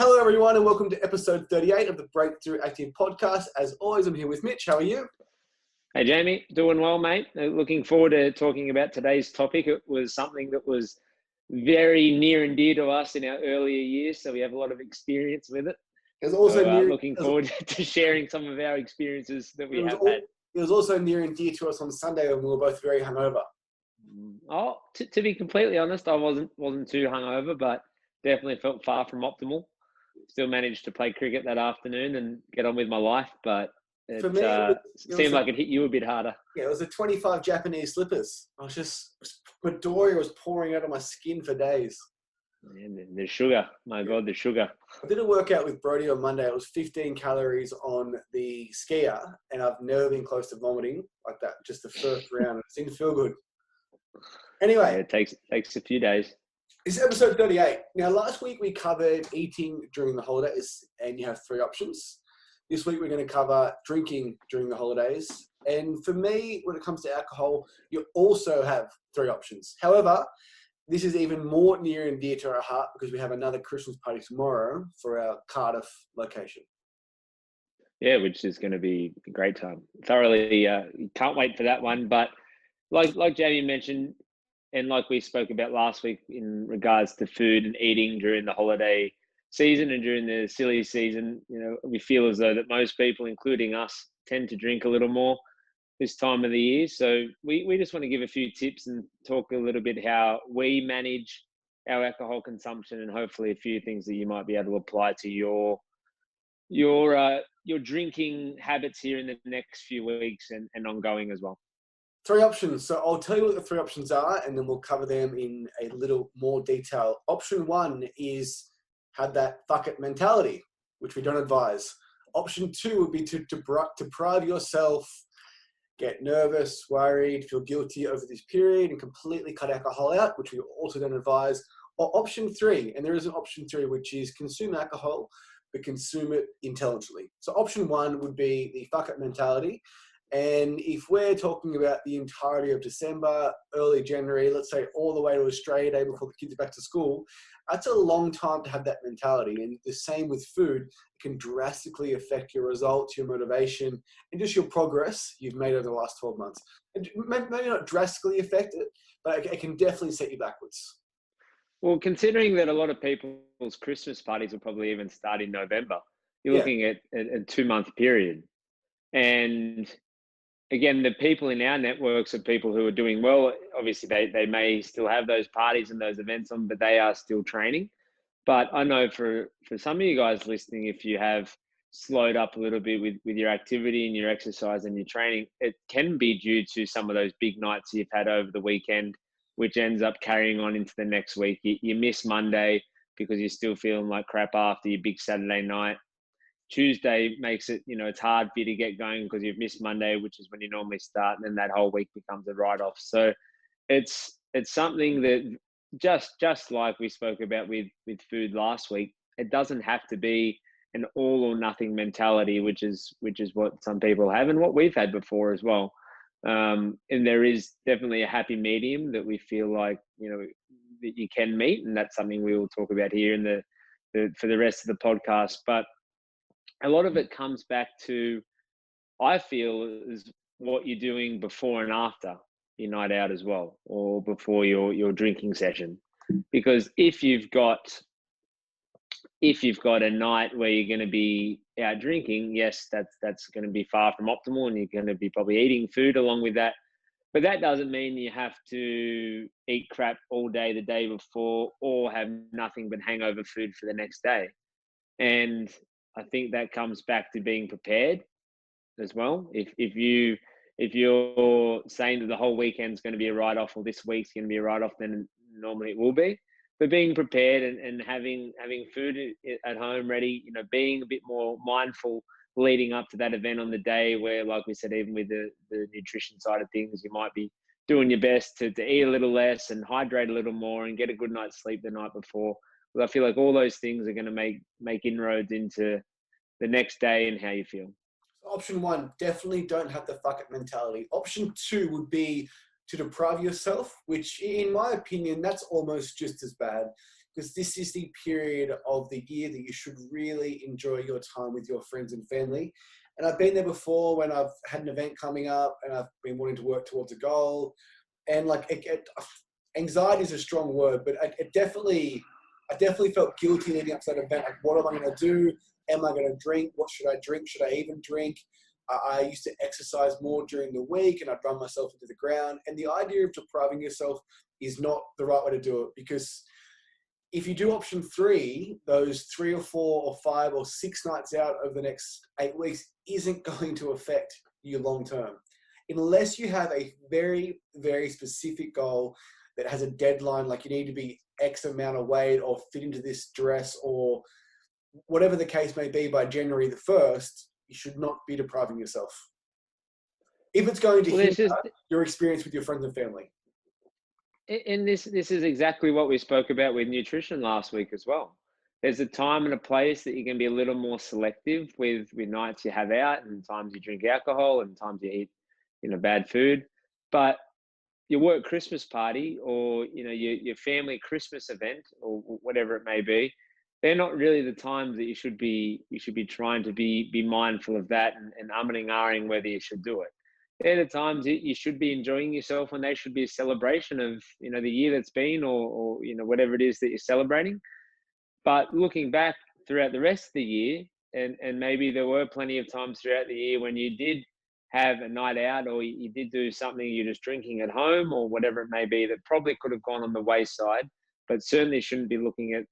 Hello, everyone, and welcome to episode 38 of the Break-Thru Active podcast. As always, I'm here with Mitch. How are you? Hey, Jamie. Doing well, mate. Looking forward to talking about today's topic. It was something that was very near and dear to us in our earlier years, so we have a lot of experience with it. It was also looking forward to sharing some of our experiences that we have had. It was also near and dear to us on Sunday when we were both very hungover. Oh, to be completely honest, I wasn't too hungover, but definitely felt far from optimal. Still managed to play cricket that afternoon and get on with my life, but it seemed like it hit you a bit harder. Yeah, it was the 25 Japanese slippers. Midoriya was pouring out of my skin for days. And the sugar, my God, the sugar. I did a workout with Brody on Monday. It was 15 calories on the skier, and I've never been close to vomiting like that. Just the first round. It didn't feel good. Anyway. Yeah, it takes a few days. This is episode 38. Now, last week we covered eating during the holidays, and you have three options. This week we're going to cover drinking during the holidays. And for me, when it comes to alcohol, you also have three options. However, this is even more near and dear to our heart because we have another Christmas party tomorrow for our Cardiff location. Yeah, which is going to be a great time. Thoroughly can't wait for that one. But like Jamie mentioned, and like we spoke about last week in regards to food and eating during the holiday season and during the silly season, we feel as though that most people, including us, tend to drink a little more this time of the year. So we just want to give a few tips and talk a little bit how we manage our alcohol consumption and hopefully a few things that you might be able to apply to your drinking habits here in the next few weeks and ongoing as well. Three options. So I'll tell you what the three options are, and then we'll cover them in a little more detail. Option one is have that fuck it mentality, which we don't advise. Option two would be to deprive yourself, get nervous, worried, feel guilty over this period, and completely cut alcohol out, which we also don't advise. Or option three, and there is an option three, which is consume alcohol, but consume it intelligently. So option one would be the fuck it mentality. And if we're talking about the entirety of December, early January, let's say all the way to Australia Day before the kids are back to school, that's a long time to have that mentality. And the same with food, it can drastically affect your results, your motivation, and just your progress you've made over the last 12 months. And maybe not drastically affect it, but it can definitely set you backwards. Well, considering that a lot of people's Christmas parties will probably even start in November, you're looking at a 2-month period. And again, the people in our networks are people who are doing well. Obviously, they may still have those parties and those events on, but they are still training. But I know for some of you guys listening, if you have slowed up a little bit with your activity and your exercise and your training, it can be due to some of those big nights you've had over the weekend, which ends up carrying on into the next week. You miss Monday because you're still feeling like crap after your big Saturday night. Tuesday makes it, it's hard for you to get going because you've missed Monday, which is when you normally start, and then that whole week becomes a write-off. So it's something that just like we spoke about with food last week, it doesn't have to be an all or nothing mentality, which is what some people have and what we've had before as well. And there is definitely a happy medium that we feel like, that you can meet, and that's something we will talk about here in for the rest of the podcast. But a lot of it comes back to, I feel, is what you're doing before and after your night out as well, or before your drinking session. Because if you've got a night where you're going to be out drinking, yes, that's going to be far from optimal, and you're going to be probably eating food along with that. But that doesn't mean you have to eat crap all day the day before, or have nothing but hangover food for the next day. And I think that comes back to being prepared as well. If you're saying that the whole weekend's going to be a write-off, or this week's going to be a write-off, then normally it will be. But being prepared and having food at home ready, being a bit more mindful leading up to that event on the day, where, like we said, even with the nutrition side of things, you might be doing your best to eat a little less and hydrate a little more and get a good night's sleep the night before. But I feel like all those things are going to make inroads into the next day and how you feel. Option one, definitely don't have the fuck it mentality. Option two would be to deprive yourself, which in my opinion, that's almost just as bad. because this is the period of the year that you should really enjoy your time with your friends and family. And I've been there before when I've had an event coming up and I've been wanting to work towards a goal. And like, anxiety is a strong word, but I definitely felt guilty leading up to that event. Like, what am I going to do? Am I going to drink? What should I drink? Should I even drink? I used to exercise more during the week and I'd run myself into the ground. And the idea of depriving yourself is not the right way to do it, because if you do option 3, those 3 or 4 or 5 or 6 nights out over the next 8 weeks isn't going to affect you long term. Unless you have a very, very specific goal that has a deadline, like you need to be X amount of weight or fit into this dress or whatever the case may be by January the 1st, you should not be depriving yourself. If it's going to hinder your experience with your friends and family. And this is exactly what we spoke about with nutrition last week as well. There's a time and a place that you can be a little more selective with nights you have out and times you drink alcohol and times you eat, bad food. But your work Christmas party or, your family Christmas event or whatever it may be, they're not really the times that you should be trying to be mindful of that and umming and ahhing whether you should do it. They're the times that you should be enjoying yourself, and they should be a celebration of, the year that's been or whatever it is that you're celebrating. But looking back throughout the rest of the year, and maybe there were plenty of times throughout the year when you did have a night out or you did do something, you're just drinking at home or whatever it may be, that probably could have gone on the wayside, but certainly shouldn't be looking at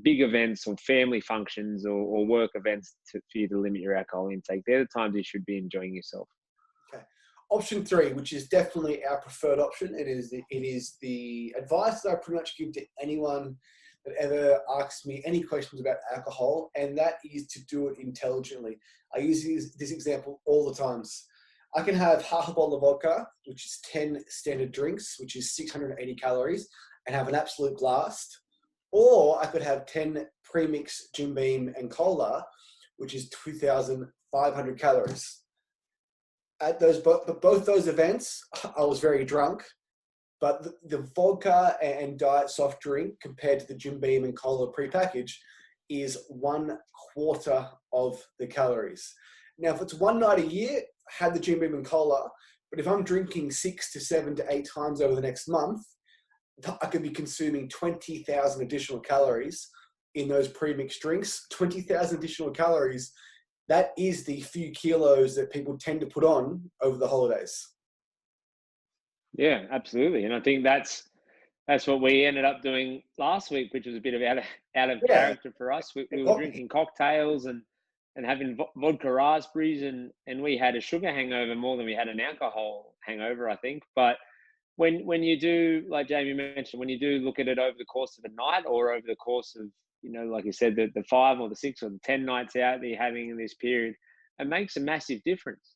big events or family functions or work events for you to limit your alcohol intake. They're the times you should be enjoying yourself. Okay. Option 3, which is definitely our preferred option. It is the advice that I pretty much give to anyone that ever asks me any questions about alcohol, and that is to do it intelligently. I use this example all the times. I can have half a bottle of vodka, which is 10 standard drinks, which is 680 calories, and have an absolute blast. Or I could have 10 premix Jim Beam and cola, which is 2,500 calories. At both those events, I was very drunk, but the vodka and diet soft drink compared to the Jim Beam and cola prepackaged is 1/4 of the calories. Now, if it's one night a year, had the Jim Beam and cola, but if I'm drinking 6 to 7 to 8 times over the next month, I could be consuming 20,000 additional calories in those pre-mixed drinks. 20,000 additional calories, that is the few kilos that people tend to put on over the holidays. Yeah, absolutely. And I think that's what we ended up doing last week, which was a bit of out of character for us. We were drinking cocktails and having vodka raspberries, and we had a sugar hangover more than we had an alcohol hangover, I think. But when you do, like Jamie mentioned, when you do look at it over the course of a night or over the course of, like you said, the 5 or the 6 or the 10 nights out that you're having in this period, it makes a massive difference.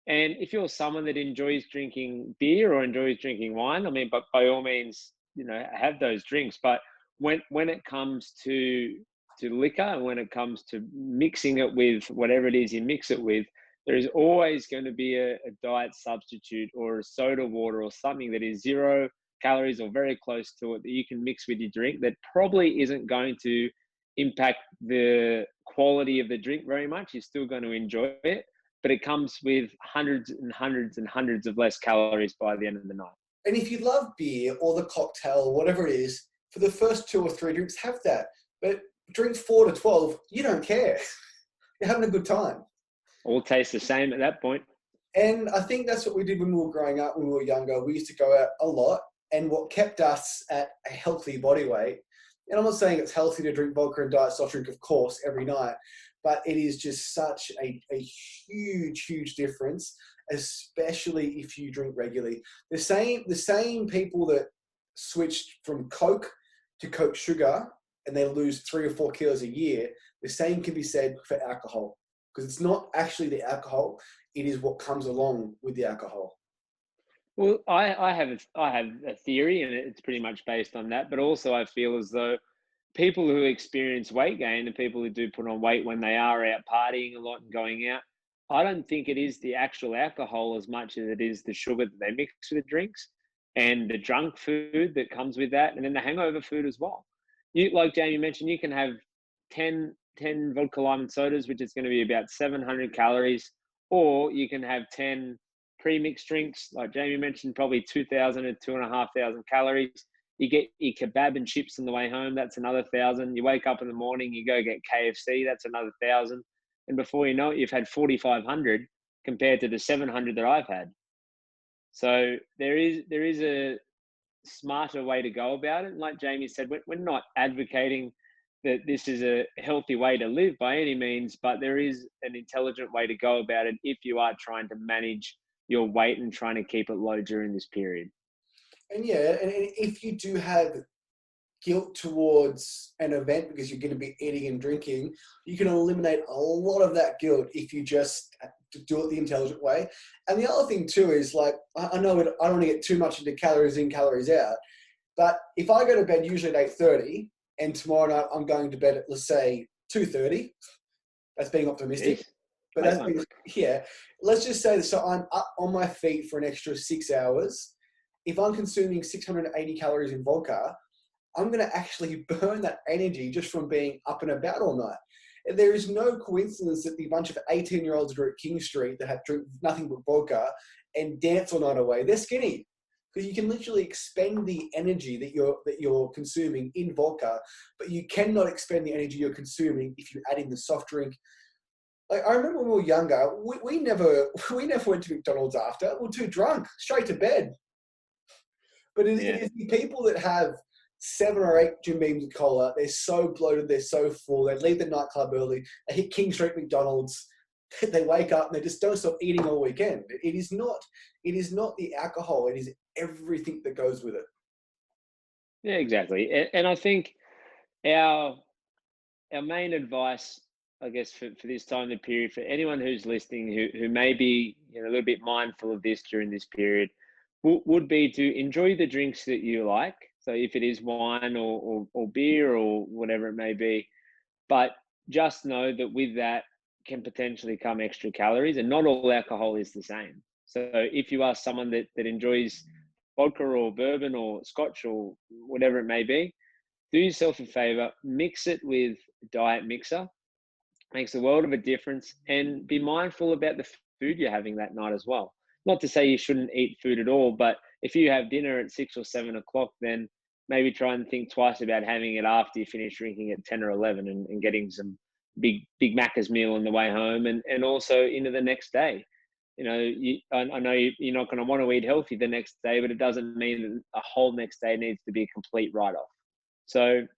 And if you're someone that enjoys drinking beer or enjoys drinking wine, I mean, but by all means, have those drinks. But when it comes to liquor and when it comes to mixing it with whatever it is you mix it with, there is always going to be a diet substitute or a soda water or something that is 0 calories or very close to it that you can mix with your drink that probably isn't going to impact the quality of the drink very much. You're still going to enjoy it, but it comes with hundreds and hundreds and hundreds of less calories by the end of the night. And if you love beer or the cocktail, whatever it is, for the first 2 or 3 drinks, have that. But drink 4 to 12, you don't care. You're having a good time. All tastes the same at that point. And I think that's what we did when we were growing up, when we were younger. We used to go out a lot. And what kept us at a healthy body weight, and I'm not saying it's healthy to drink vodka and diet soft drink, of course, every night, but it is just such a huge, huge difference, especially if you drink regularly. The same people that switched from Coke to Coke Sugar and they lose 3 or 4 kilos a year, the same can be said for alcohol, because it's not actually the alcohol, it is what comes along with the alcohol. Well, I have a theory, and it's pretty much based on that. But also, I feel as though people who experience weight gain and people who do put on weight when they are out partying a lot and going out, I don't think it is the actual alcohol as much as it is the sugar that they mix with the drinks and the junk food that comes with that, and then the hangover food as well. you, like Jamie mentioned, you can have 10 vodka lime sodas, which is going to be about 700 calories, or you can have 10 pre-mixed drinks, like Jamie mentioned, probably 2,000 to 2,500 calories. You get your kebab and chips on the way home, that's another 1,000. You wake up in the morning, you go get KFC, that's another 1,000. And before you know it, you've had 4,500 compared to the 700 that I've had. So there is a smarter way to go about it. And like Jamie said, we're not advocating that this is a healthy way to live by any means, but there is an intelligent way to go about it if you are trying to manage your weight and trying to keep it low during this period. And yeah, and if you do have guilt towards an event because you're going to be eating and drinking, you can eliminate a lot of that guilt if you just do it the intelligent way. And the other thing too is, like, I know I don't want to get too much into calories in, calories out, but if I go to bed usually at 8:30 and tomorrow night I'm going to bed at, let's say, 2:30, that's being optimistic. Jeez. But that's being, yeah, let's just say, so I'm up on my feet for an extra 6 hours. If I'm consuming 680 calories in vodka, I'm going to actually burn that energy just from being up and about all night. And there is no coincidence that the bunch of 18-year-olds that are at King Street that have drink nothing but vodka and dance all night away, they're skinny. Because you can literally expend the energy that you're consuming in vodka, but you cannot expend the energy you're consuming if you add in the soft drink. Like, I remember when we were younger, we never went to McDonald's after. We were too drunk, straight to bed. But it is the people that have 7 or 8 Jim Beams of cola, they're so bloated, they're so full, they leave the nightclub early, they hit King Street McDonald's, they wake up and they just don't stop eating all weekend. It is not the alcohol, it is everything that goes with it. Yeah, exactly. And I think our main advice, I guess, for this time of the period, for anyone who's listening who may be a little bit mindful of this during this period, would be to enjoy the drinks that you like. So if it is wine or beer or whatever it may be, but just know that with that can potentially come extra calories, and not all alcohol is the same. So if you are someone that enjoys vodka or bourbon or scotch or whatever it may be, do yourself a favor, mix it with diet mixer. Makes a world of a difference, and be mindful about the food you're having that night as well. Not to say you shouldn't eat food at all, but if you have dinner at 6 or 7 o'clock, then maybe try and think twice about having it after you finish drinking at 10 or 11, and getting some big Macca's meal on the way home, and also into the next day. I know you're not going to want to eat healthy the next day, but it doesn't mean that a whole next day needs to be a complete write-off. So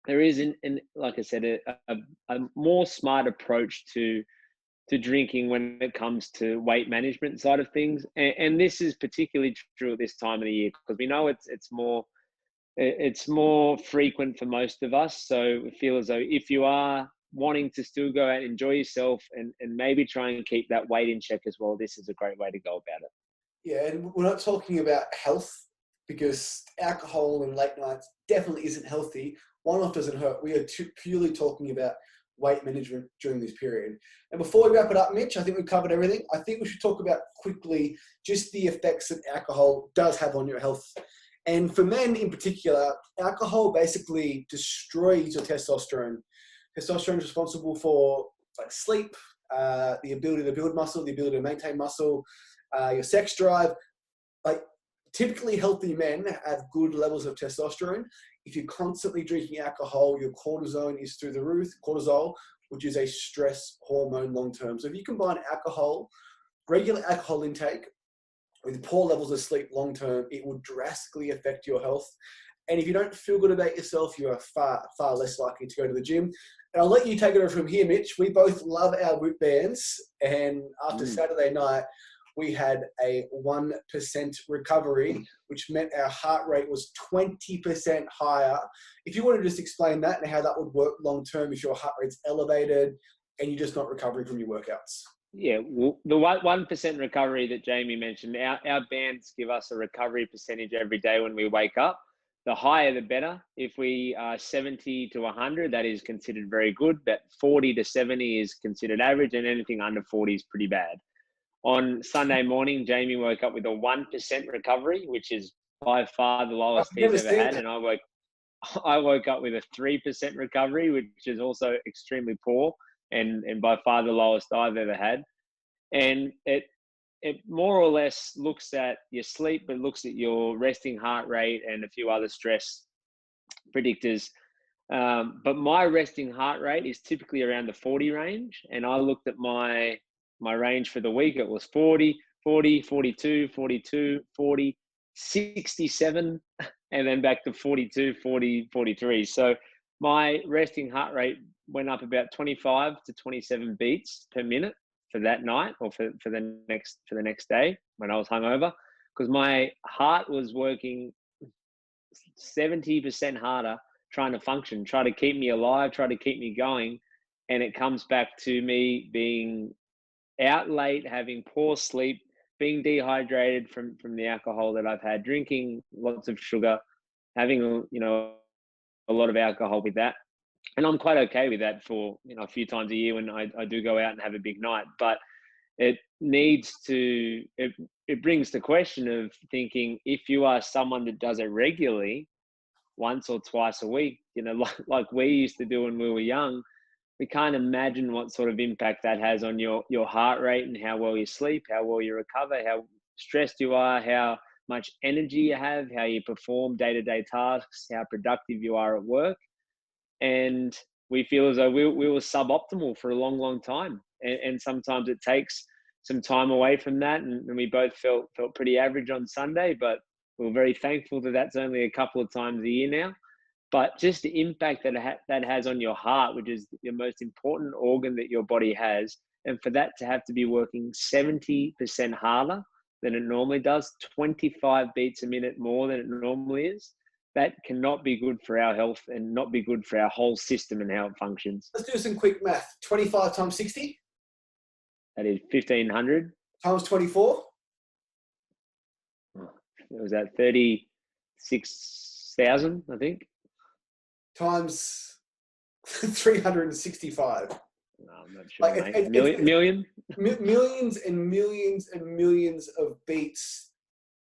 there is, like I said, a more smart approach to drinking when it comes to weight management side of things, and this is particularly true at this time of the year because we know it's more frequent for most of us. So we feel as though if you are wanting to still go out and enjoy yourself and maybe try and keep that weight in check as well, this is a great way to go about it. Yeah, and we're not talking about health, because alcohol and late nights definitely isn't healthy. One off doesn't hurt. We are purely talking about weight management during this period. And before we wrap it up, Mitch, I think we've covered everything. I think we should talk about quickly just the effects that alcohol does have on your health. And for men in particular, alcohol basically destroys your testosterone. Testosterone is responsible for, like, sleep, the ability to build muscle, the ability to maintain muscle, your sex drive. Like, typically healthy men have good levels of testosterone. If you're constantly drinking alcohol, your cortisone is through the roof, cortisol, which is a stress hormone long-term. So if you combine regular alcohol intake with poor levels of sleep long-term, it will drastically affect your health. And if you don't feel good about yourself, you are far, far less likely to go to the gym. And I'll let you take it over from here, Mitch. We both love our root bands. And after Saturday night, we had a 1% recovery, which meant our heart rate was 20% higher. If you want to just explain that and how that would work long-term if your heart rate's elevated and you're just not recovering from your workouts. Yeah, well, the 1% recovery that Jamie mentioned, our bands give us a recovery percentage every day when we wake up. The higher, the better. If we are 70 to 100, that is considered very good. But 40 to 70 is considered average, and anything under 40 is pretty bad. On Sunday morning, Jamie woke up with a 1% recovery, which is by far the lowest he's ever had. And I woke I woke up with a 3% recovery, which is also extremely poor and by far the lowest I've ever had. And it more or less looks at your sleep, but looks at your resting heart rate and a few other stress predictors. But my resting heart rate is typically around the 40 range. And I looked at my range for the week. It was 40, 40, 42, 42, 40, 67, and then back to 42, 40, 43. So my resting heart rate went up about 25 to 27 beats per minute for that night, or for the next day when I was hungover, because my heart was working 70% harder trying to function, try to keep me alive, try to keep me going. And it comes back to me being out late, having poor sleep, being dehydrated from the alcohol that I've had, drinking lots of sugar, having a lot of alcohol with that. And I'm quite okay with that for a few times a year when I do go out and have a big night. But it needs to it brings the question of thinking, if you are someone that does it regularly, once or twice a week, like we used to do when we were young, we can't imagine what sort of impact that has on your heart rate and how well you sleep, how well you recover, how stressed you are, how much energy you have, how you perform day-to-day tasks, how productive you are at work. And we feel as though we were suboptimal for a long, long time. And sometimes it takes some time away from that. And we both felt pretty average on Sunday, but we're very thankful that that's only a couple of times a year now. But just the impact that has on your heart, which is your most important organ that your body has, and for that to have to be working 70% harder than it normally does, 25 beats a minute more than it normally is, that cannot be good for our health and not be good for our whole system and how it functions. Let's do some quick math. 25 times 60? That is 1,500. Times 24? Was that 36,000, I think? Times 365. No, I'm not sure, mate. Million? Millions and millions and millions of beats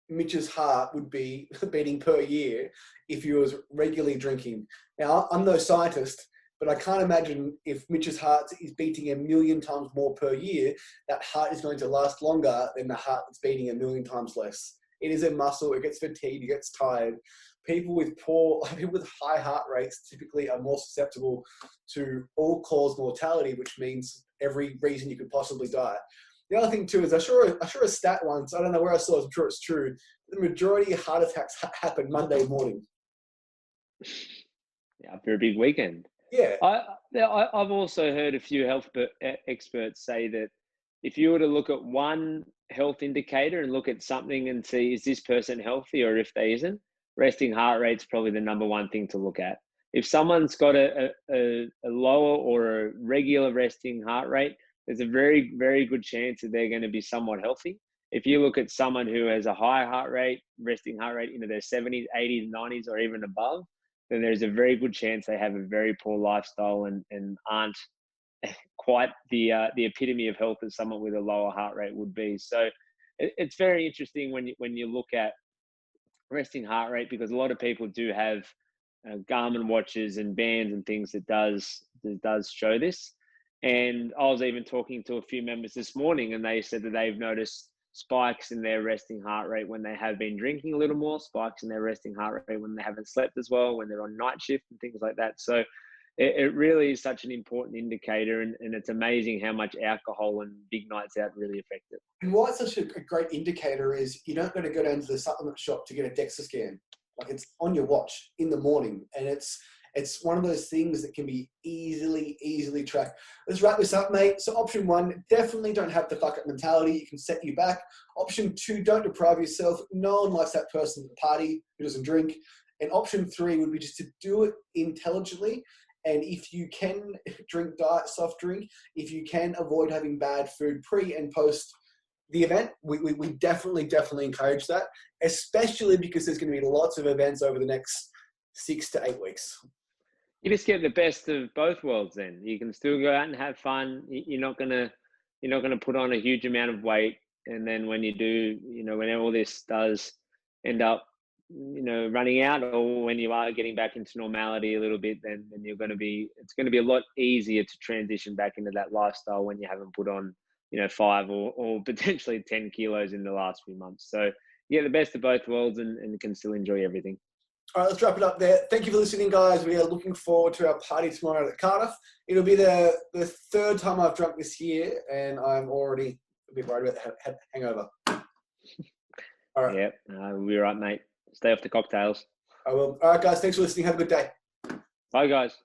Mitch's heart would be beating per year if he was regularly drinking. Now, I'm no scientist, but I can't imagine if Mitch's heart is beating 1,000,000 times more per year, that heart is going to last longer than the heart that's beating 1,000,000 times less. It is a muscle. It gets fatigued. It gets tired. People with high heart rates typically are more susceptible to all-cause mortality, which means every reason you could possibly die. The other thing too is I saw a stat once. I don't know where I saw it. I'm sure it's true. The majority of heart attacks happen Monday morning. Yeah, after a big weekend. Yeah. I've also heard a few health experts say that if you were to look at one health indicator and look at something and see, is this person healthy, or if they isn't, resting heart rate's probably the number one thing to look at. If someone's got a lower or a regular resting heart rate, there's a very, very good chance that they're going to be somewhat healthy. If you look at someone who has a high heart rate, resting heart rate into their 70s, 80s, 90s, or even above, then there's a very good chance they have a very poor lifestyle and aren't quite the epitome of health as someone with a lower heart rate would be. So it's very interesting when you look at resting heart rate, because a lot of people do have Garmin watches and bands and things that does show this. And I was even talking to a few members this morning, and they said that they've noticed spikes in their resting heart rate when they have been drinking a little more, spikes in their resting heart rate when they haven't slept as well, when they're on night shift and things like that. So it really is such an important indicator, and it's amazing how much alcohol and big nights out really affect it. And why it's such a great indicator is you're not going to go down to the supplement shop to get a DEXA scan. Like, it's on your watch in the morning, and it's one of those things that can be easily tracked. Let's wrap this up, mate. So option 1, definitely don't have the fuck up mentality. It can set you back. Option 2, don't deprive yourself. No one likes that person at the party who doesn't drink. And option 3 would be just to do it intelligently. And if you can drink diet soft drink, if you can avoid having bad food pre and post the event, we definitely encourage that, especially because there's going to be lots of events over the next 6 to 8 weeks. You just get the best of both worlds. Then you can still go out and have fun. You're not gonna put on a huge amount of weight, and then when you do, when all this does end up running out, or when you are getting back into normality a little bit, then it's going to be a lot easier to transition back into that lifestyle when you haven't put on 5 or potentially 10 kilos in the last few months. So the best of both worlds, and can still enjoy everything. All right, let's wrap it up there. Thank you for listening, guys. We are looking forward to our party tomorrow at Cardiff. It'll be the third time I've drunk this year, and I'm already a bit worried about the hangover. All right. Yeah, we'll be right, mate. Stay off the cocktails. I will. All right, guys. Thanks for listening. Have a good day. Bye, guys.